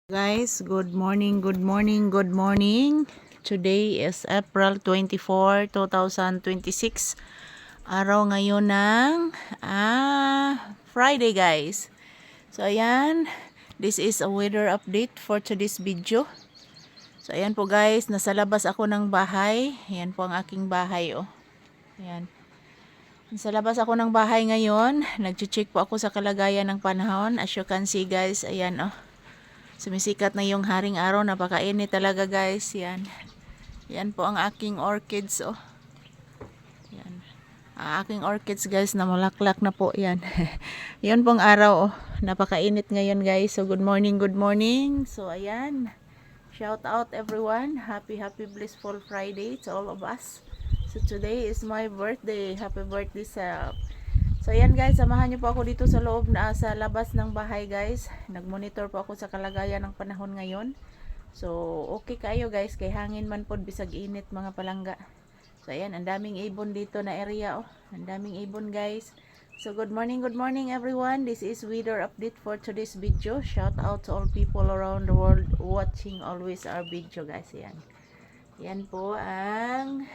Guys, good morning, good morning, good morning. Today is April 24, 2026. Araw ngayon ng Friday, guys. So ayan, this is a weather update for today's video. So ayan po guys, nasa labas ako ng bahay. Ayan po ang aking bahay, oh. Ayan. Nasa labas ako ng bahay ngayon. Nag-check po ako sa kalagayan ng panahon. As you can see guys, ayan, oh. Sumisikat na yung haring araw. Napakainit talaga guys. Yan. Yan po ang aking orchids. Oh. Yan. Ang aking orchids guys na mulaklak na po. Yan. Yan pong araw. Oh. Napakainit ngayon guys. So good morning, good morning. So ayan. Shout out everyone. Happy blissful Friday to all of us. So today is my birthday. Happy birthday sa... So ayan guys, samahan niyo po ako dito sa loob na sa labas ng bahay guys. Nagmonitor po ako sa kalagayan ng panahon ngayon. So okay kayo guys, kay hangin man pod bisag init mga palangga. So ayan, ang daming ibon dito na area, oh. Ang daming ibon guys. So good morning everyone. This is weather update for today's video. Shout out to all people around the world watching always our video guys. Ayan. Yan po ang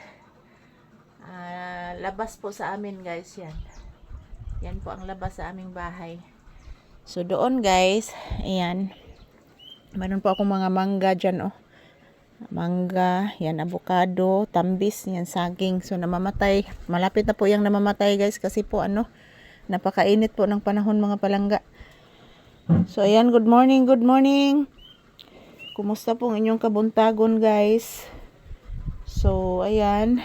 labas po sa amin guys, yan. Yan po ang labas sa aming bahay. So doon guys, ayan. Mayroon po akong mga mangga dyan, oh. Mangga, yan, avocado, tambis, yan, saging. So namamatay. Malapit na po yung namamatay guys kasi po napakainit po ng panahon mga palangga. So ayan, good morning, good morning. Kumusta po ang inyong kabuntagon guys? So ayan.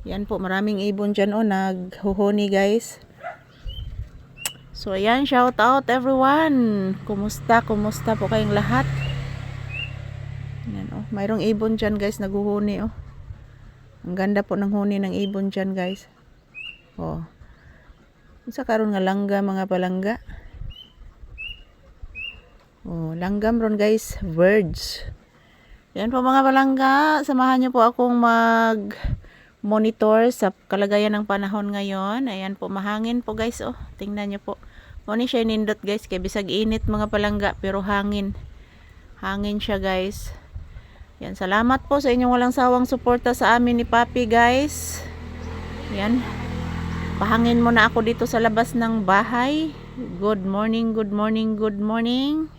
Yan po, maraming ibon dyan, oh, naghuhuni guys. So ayan, shout out everyone. Kumusta po kayong lahat? Yan, oh, mayroong ibon dyan guys, naghuhuni, oh. Ang ganda po ng huni ng ibon dyan guys. Oh. Isa karon nga langga mga palangga. Oh, langgam ron guys, birds. Yan po mga palangga, samahan niyo po akong monitor sa kalagayan ng panahon ngayon. Ayan po, mahangin po guys, oh. Tingnan niyo po. Muni siya nindot guys, kay bisag init mga palangga, pero hangin. Hangin siya guys. Yan, salamat po sa inyong walang sawang suporta sa amin ni Papi guys. Yan. Pahangin muna ako dito sa labas ng bahay. Good morning, good morning, good morning.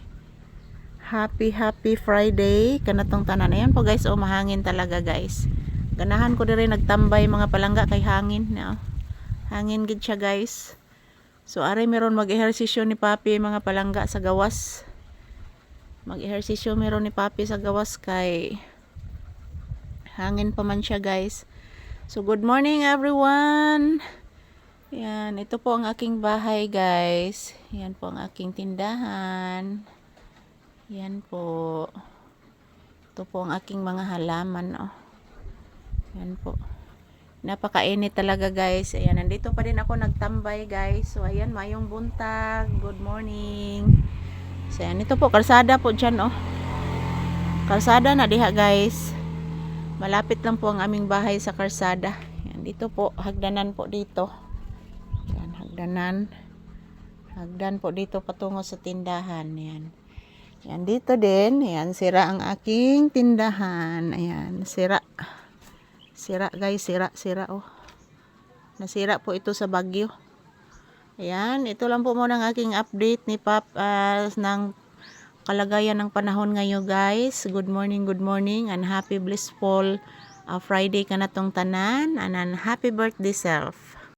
Happy Friday. Kanatong tanan. Ayan po guys, oh, mahangin talaga guys. Ganahan ko din nagtambay mga palangga kay hangin, no? Hangin gid siya guys. So aray meron mag-ehersisyo ni Papi mga palangga sa gawas. Mag-ehersisyo meron ni Papi sa gawas kay hangin pa man siya guys. So good morning everyone. Yan, ito po ang aking bahay guys. Yan po ang aking tindahan. Yan po. Ito po ang aking mga halaman, oh. Yan po. Napakainit talaga guys. Ayan, nandito pa din ako nagtambay guys. So ayan, mayong buntag. Good morning. So ayan, ito po, kalsada po dyan, oh. Kalsada na diha guys. Malapit lang po ang aming bahay sa kalsada. Ayan, dito po, hagdanan po dito. Ayan, hagdanan. Hagdan po dito patungo sa tindahan. Ayan. Ayan, dito din. Ayan, sira ang aking tindahan. Ayan, sira. Sira guys, sira, oh. Nasira po ito sa bagyo. Ayan, ito lang po muna ang aking update ni Pap ng kalagayan ng panahon ngayon guys. Good morning, and happy blissful Friday ka na tong tanan, and happy birthday self.